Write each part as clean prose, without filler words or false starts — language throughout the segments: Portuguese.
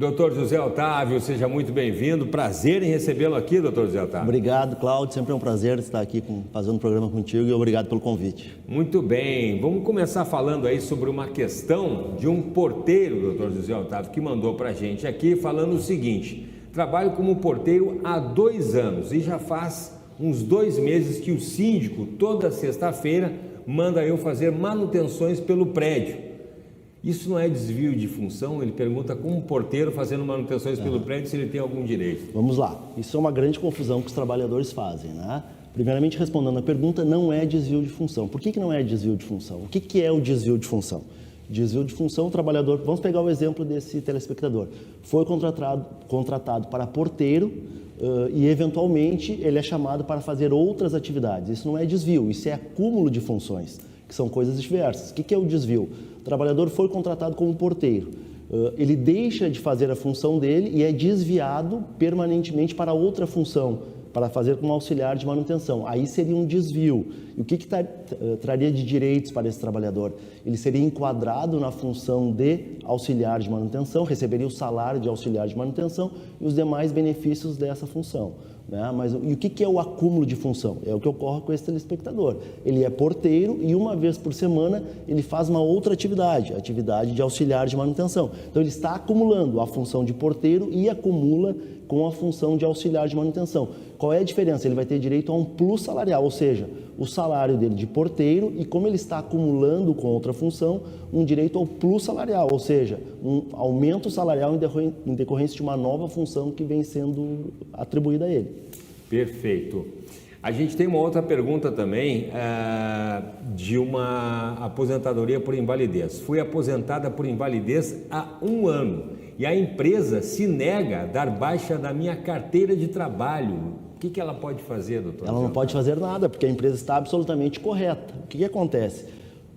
Doutor José Otávio, seja muito bem-vindo. Prazer em recebê-lo aqui, doutor José Otávio. Obrigado, Cláudio. Sempre é um prazer estar aqui fazendo o programa contigo e obrigado pelo convite. Muito bem. Vamos começar falando aí sobre uma questão de um porteiro, doutor José Otávio, que mandou para a gente aqui falando o seguinte: trabalho como porteiro há 2 anos e já faz uns 2 meses que o síndico, toda sexta-feira, manda eu fazer manutenções pelo prédio. Isso não é desvio de função? Ele pergunta como um porteiro fazendo manutenções pelo prédio se ele tem algum direito. Vamos lá. Isso é uma grande confusão que os trabalhadores fazem, né? Primeiramente, respondendo a pergunta, não é desvio de função. Por que não é desvio de função? O que é o desvio de função? Desvio de função, o trabalhador... Vamos pegar o exemplo desse telespectador. Foi contratado para porteiro e, eventualmente, ele é chamado para fazer outras atividades. Isso não é desvio, isso é acúmulo de funções, que são coisas diversas. O que é o desvio? O trabalhador foi contratado como porteiro, ele deixa de fazer a função dele e é desviado permanentemente para outra função, para fazer como auxiliar de manutenção. Aí seria um desvio. E o que traria de direitos para esse trabalhador? Ele seria enquadrado na função de auxiliar de manutenção, receberia o salário de auxiliar de manutenção e os demais benefícios dessa função. Mas e o que é o acúmulo de função? É o que ocorre com esse telespectador. Ele é porteiro e uma vez por semana ele faz uma outra atividade, atividade de auxiliar de manutenção. Então ele está acumulando a função de porteiro e acumula com a função de auxiliar de manutenção. Qual é a diferença? Ele vai ter direito a um plus salarial, ou seja, o salário dele de porteiro e, como ele está acumulando com outra função, um direito ao plus salarial, ou seja, um aumento salarial em decorrência de uma nova função que vem sendo atribuída a ele. Perfeito. A gente tem uma outra pergunta também de uma aposentadoria por invalidez. Fui aposentada por invalidez há 1 ano e a empresa se nega a dar baixa da minha carteira de trabalho. O que ela pode fazer, doutor? Ela não pode fazer nada, porque a empresa está absolutamente correta. O que acontece?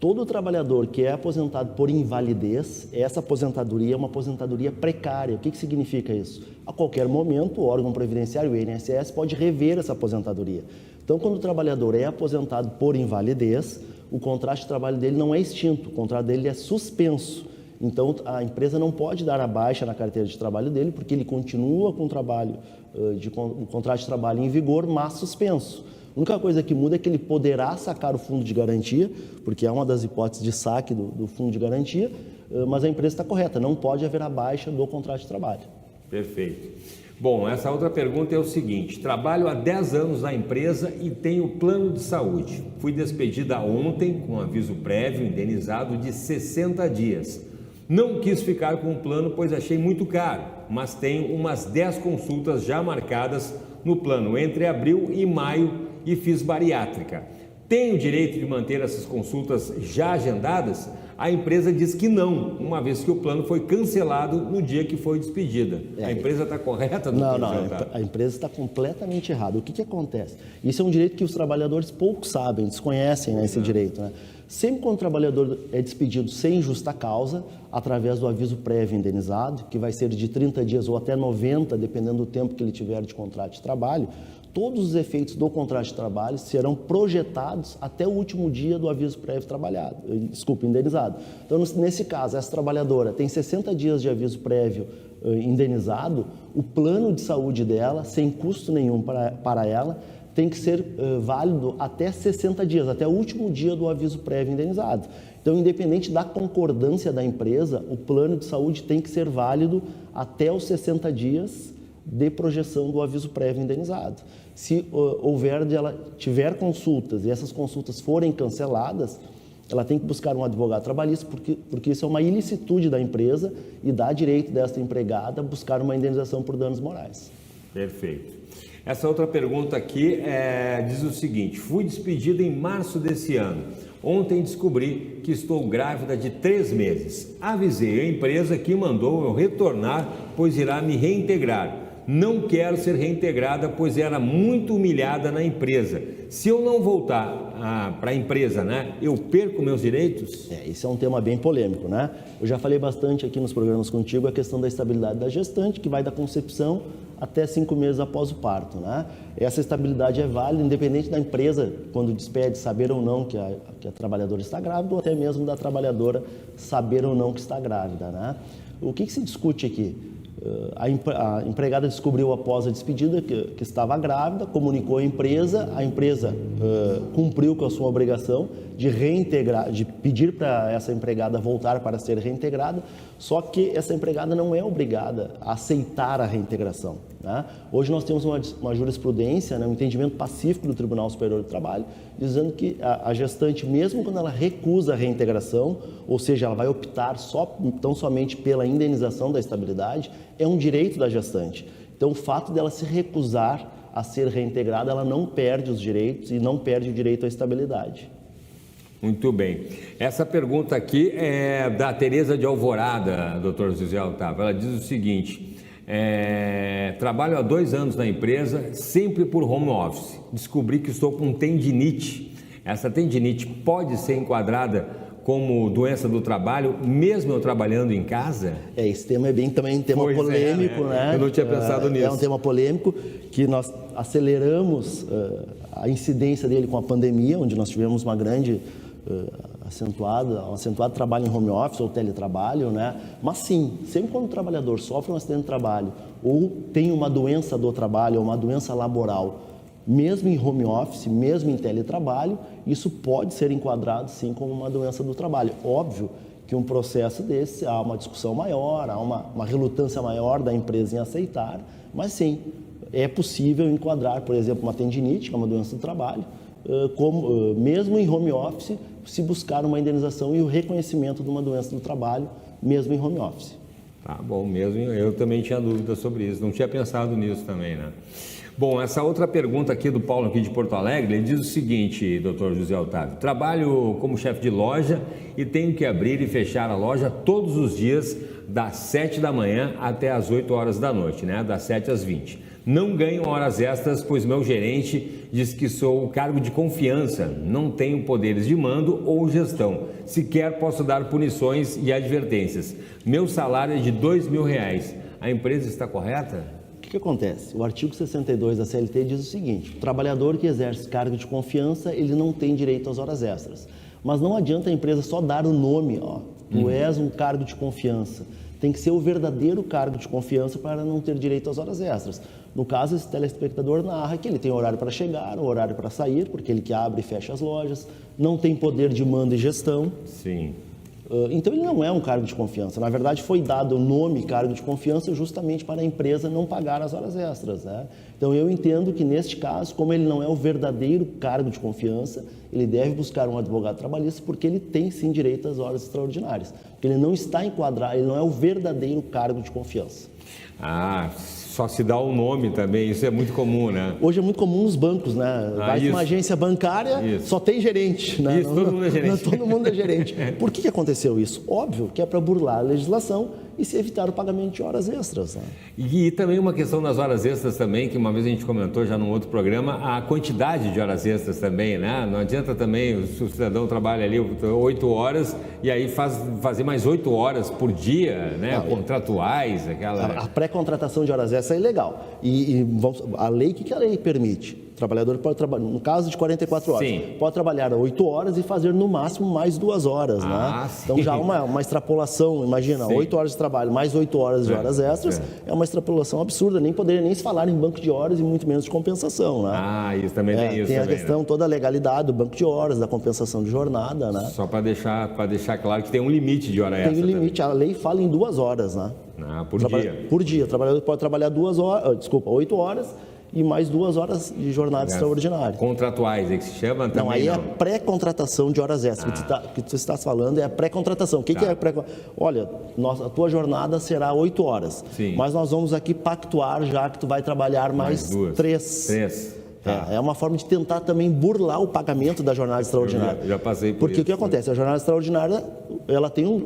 Todo trabalhador que é aposentado por invalidez, essa aposentadoria é uma aposentadoria precária. O que significa isso? A qualquer momento, o órgão previdenciário, o INSS, pode rever essa aposentadoria. Então, quando o trabalhador é aposentado por invalidez, o contrato de trabalho dele não é extinto, o contrato dele é suspenso. Então, a empresa não pode dar a baixa na carteira de trabalho dele, porque ele continua com o contrato de trabalho em vigor, mas suspenso. A única coisa que muda é que ele poderá sacar o fundo de garantia, porque é uma das hipóteses de saque do fundo de garantia, mas a empresa está correta, não pode haver a baixa do contrato de trabalho. Perfeito. Bom, essa outra pergunta é o seguinte: trabalho há 10 anos na empresa e tenho plano de saúde. Fui despedida ontem com aviso prévio indenizado de 60 dias. Não quis ficar com o plano, pois achei muito caro, mas tenho umas 10 consultas já marcadas no plano entre abril e maio e fiz bariátrica. Tenho direito de manter essas consultas já agendadas? A empresa diz que não, uma vez que o plano foi cancelado no dia que foi despedida. A empresa está correta? Não, a empresa está completamente errada. O que acontece? Isso é um direito que os trabalhadores pouco sabem, desconhecem esse direito, né? Sempre quando o trabalhador é despedido sem justa causa, através do aviso prévio indenizado, que vai ser de 30 dias ou até 90, dependendo do tempo que ele tiver de contrato de trabalho, todos os efeitos do contrato de trabalho serão projetados até o último dia do aviso prévio indenizado. Então, nesse caso, essa trabalhadora tem 60 dias de aviso prévio indenizado, o plano de saúde dela, sem custo nenhum para ela, tem que ser válido até 60 dias, até o último dia do aviso prévio indenizado. Então, independente da concordância da empresa, o plano de saúde tem que ser válido até os 60 dias de projeção do aviso prévio indenizado. Se ela tiver consultas e essas consultas forem canceladas, ela tem que buscar um advogado trabalhista, porque isso é uma ilicitude da empresa e dá direito desta empregada a buscar uma indenização por danos morais. Perfeito. Essa outra pergunta aqui diz o seguinte: fui despedida em março desse ano. Ontem descobri que estou grávida de 3 meses. Avisei a empresa que mandou eu retornar, pois irá me reintegrar. Não quero ser reintegrada, pois era muito humilhada na empresa. Se eu não voltar para a empresa, eu perco meus direitos? Isso é um tema bem polêmico, né? Eu já falei bastante aqui nos programas contigo a questão da estabilidade da gestante, que vai da concepção até 5 meses após o parto, né? Essa estabilidade é válida, independente da empresa, quando despede, saber ou não que a trabalhadora está grávida, ou até mesmo da trabalhadora saber ou não que está grávida, né? O que se discute aqui? A empregada descobriu após a despedida que estava grávida, comunicou à empresa, a empresa cumpriu com a sua obrigação de reintegrar, de pedir para essa empregada voltar para ser reintegrada, só que essa empregada não é obrigada a aceitar a reintegração, né? Hoje nós temos uma jurisprudência, né, um entendimento pacífico do Tribunal Superior do Trabalho, dizendo que a gestante, mesmo quando ela recusa a reintegração, ou seja, ela vai optar tão somente pela indenização da estabilidade, é um direito da gestante. Então, o fato dela se recusar a ser reintegrada, ela não perde os direitos e não perde o direito à estabilidade. Muito bem. Essa pergunta aqui é da Tereza de Alvorada, doutor José Otávio. Ela diz o seguinte: trabalho há 2 anos na empresa, sempre por home office. Descobri que estou com tendinite. Essa tendinite pode ser enquadrada como doença do trabalho, mesmo eu trabalhando em casa? Esse tema é também um tema polêmico, né? Eu não tinha pensado nisso. É um tema polêmico que nós aceleramos a incidência dele com a pandemia, onde nós tivemos uma grande um acentuado trabalho em home office ou teletrabalho, né? Mas sim, sempre quando o trabalhador sofre um acidente de trabalho ou tem uma doença do trabalho ou uma doença laboral, mesmo em home office, mesmo em teletrabalho, isso pode ser enquadrado sim como uma doença do trabalho. Óbvio que um processo desse há uma discussão maior, há uma relutância maior da empresa em aceitar, mas sim, é possível enquadrar, por exemplo, uma tendinite, que é uma doença do trabalho, mesmo em home office, se buscar uma indenização e o reconhecimento de uma doença do trabalho, mesmo em home office. Tá bom, mesmo eu também tinha dúvida sobre isso, não tinha pensado nisso também, né? Bom, essa outra pergunta aqui do Paulo, aqui de Porto Alegre, ele diz o seguinte, doutor José Otávio: trabalho como chefe de loja e tenho que abrir e fechar a loja todos os dias, das 7 da manhã até as 8 horas da noite, né? Das 7 às 20. Não ganho horas extras, pois meu gerente diz que sou o cargo de confiança, não tenho poderes de mando ou gestão, sequer posso dar punições e advertências. Meu salário é de R$2.000. A empresa está correta? O que acontece? O artigo 62 da CLT diz o seguinte: o trabalhador que exerce cargo de confiança, ele não tem direito às horas extras. Mas não adianta a empresa só dar o nome, tu és um cargo de confiança. Tem que ser o verdadeiro cargo de confiança para não ter direito às horas extras. No caso, esse telespectador narra que ele tem horário para chegar, horário para sair, porque ele que abre e fecha as lojas, não tem poder de mando e gestão. Sim. Então, ele não é um cargo de confiança. Na verdade, foi dado o nome cargo de confiança justamente para a empresa não pagar as horas extras, né? Então, eu entendo que, neste caso, como ele não é o verdadeiro cargo de confiança, ele deve buscar um advogado trabalhista, porque ele tem, sim, direito às horas extraordinárias. Porque ele não está enquadrado, ele não é o verdadeiro cargo de confiança. Só se dá o nome também, isso é muito comum, né? Hoje é muito comum nos bancos, né? Vai para uma agência bancária, só tem gerente, né? Isso, todo mundo é gerente. Todo mundo é gerente. Por que aconteceu isso? Óbvio que é para burlar a legislação e se evitar o pagamento de horas extras, né? E também uma questão das horas extras também, que uma vez a gente comentou já num outro programa, a quantidade de horas extras também, né? Não adianta também o cidadão trabalha ali 8 horas e aí fazer mais 8 horas por dia, né? Contratuais, aquela... A pré-contratação de horas extras é ilegal. A lei, o que a lei permite? O trabalhador pode trabalhar, no caso de 44 horas, pode trabalhar 8 horas e fazer no máximo mais 2 horas, né? Então já uma extrapolação, imagina, 8 horas de trabalho mais 8 horas de horas extras, é uma extrapolação absurda, nem poderia nem se falar em banco de horas e muito menos de compensação, né? Isso também tem isso. Tem também, a questão, né? Toda a legalidade do banco de horas, da compensação de jornada, né? Só para deixar claro que tem um limite de hora extra. Tem um limite, também. A lei fala em 2 horas, né? Por dia. Por dia, o trabalhador pode trabalhar 8 horas e mais 2 horas de jornada extraordinária. Contratuais, é que se chama também? Não, aí é a pré-contratação de horas extras. O que você está falando é a pré-contratação. O que é a pré-contratação? Olha, a tua jornada será 8 horas, mas nós vamos aqui pactuar já que tu vai trabalhar mais 3. É uma forma de tentar também burlar o pagamento da jornada extraordinária. Eu já passei por Porque isso. O que acontece? A jornada extraordinária, ela tem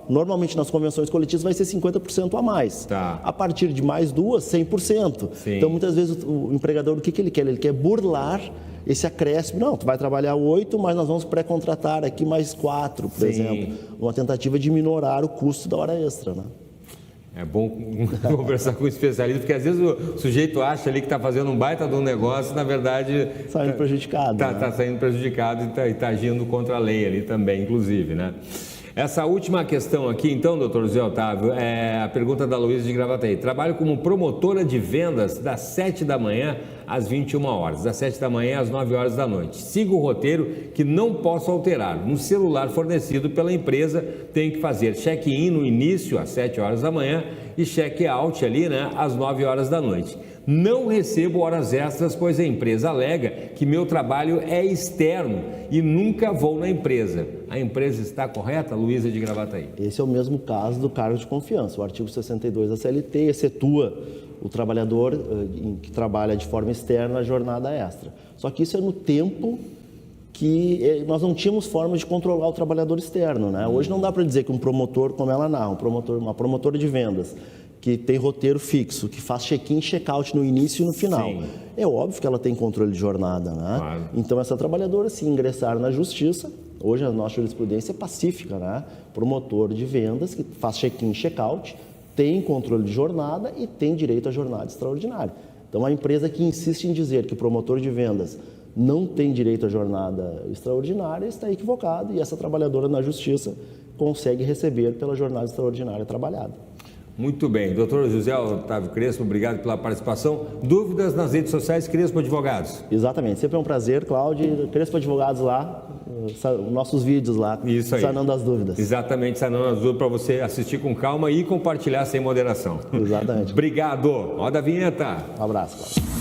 normalmente nas convenções coletivas vai ser 50% a mais. A partir de mais 2, 100%. Então, muitas vezes, o empregador, o que ele quer? Ele quer burlar esse acréscimo. Não, tu vai trabalhar 8, mas nós vamos pré-contratar aqui mais 4, por exemplo. Uma tentativa de minorar o custo da hora extra, né? É bom conversar com um especialista, porque às vezes o sujeito acha ali que está fazendo um baita de um negócio, na verdade... Saindo prejudicado. Está saindo prejudicado e está agindo contra a lei ali também, inclusive, né? Essa última questão aqui, então, doutor José Otávio, é a pergunta da Luísa de Gravataí. Trabalho como promotora de vendas das 7 da manhã às 21 horas, das 7 da manhã às 9 horas da noite. Sigo o roteiro que não posso alterar. No celular fornecido pela empresa, tenho que fazer check-in no início, às 7 horas da manhã, e check-out ali, né, às 9 horas da noite. Não recebo horas extras, pois a empresa alega que meu trabalho é externo e nunca vou na empresa. A empresa está correta, Luísa de Gravataí? Esse é o mesmo caso do cargo de confiança. O artigo 62 da CLT excetua o trabalhador que trabalha de forma externa a jornada extra. Só que isso é no tempo que nós não tínhamos forma de controlar o trabalhador externo, né? Hoje não dá para dizer que um promotor, como ela narra, uma promotora de vendas, que tem roteiro fixo, que faz check-in e check-out no início e no final. Sim. É óbvio que ela tem controle de jornada, né? Claro. Então, essa trabalhadora, se ingressar na justiça, hoje a nossa jurisprudência é pacífica, né? Promotor de vendas que faz check-in e check-out, tem controle de jornada e tem direito à jornada extraordinária. Então, a empresa que insiste em dizer que o promotor de vendas não tem direito à jornada extraordinária está equivocado e essa trabalhadora na justiça consegue receber pela jornada extraordinária trabalhada. Muito bem. Doutor José Otávio Crespo, obrigado pela participação. Dúvidas nas redes sociais, Crespo Advogados? Exatamente. Sempre é um prazer, Cláudio. Crespo Advogados lá, nossos vídeos lá, isso aí. Sanando as dúvidas. Exatamente, sanando as dúvidas para você assistir com calma e compartilhar sem moderação. Exatamente. Obrigado. Roda a vinheta. Um abraço, Cláudio.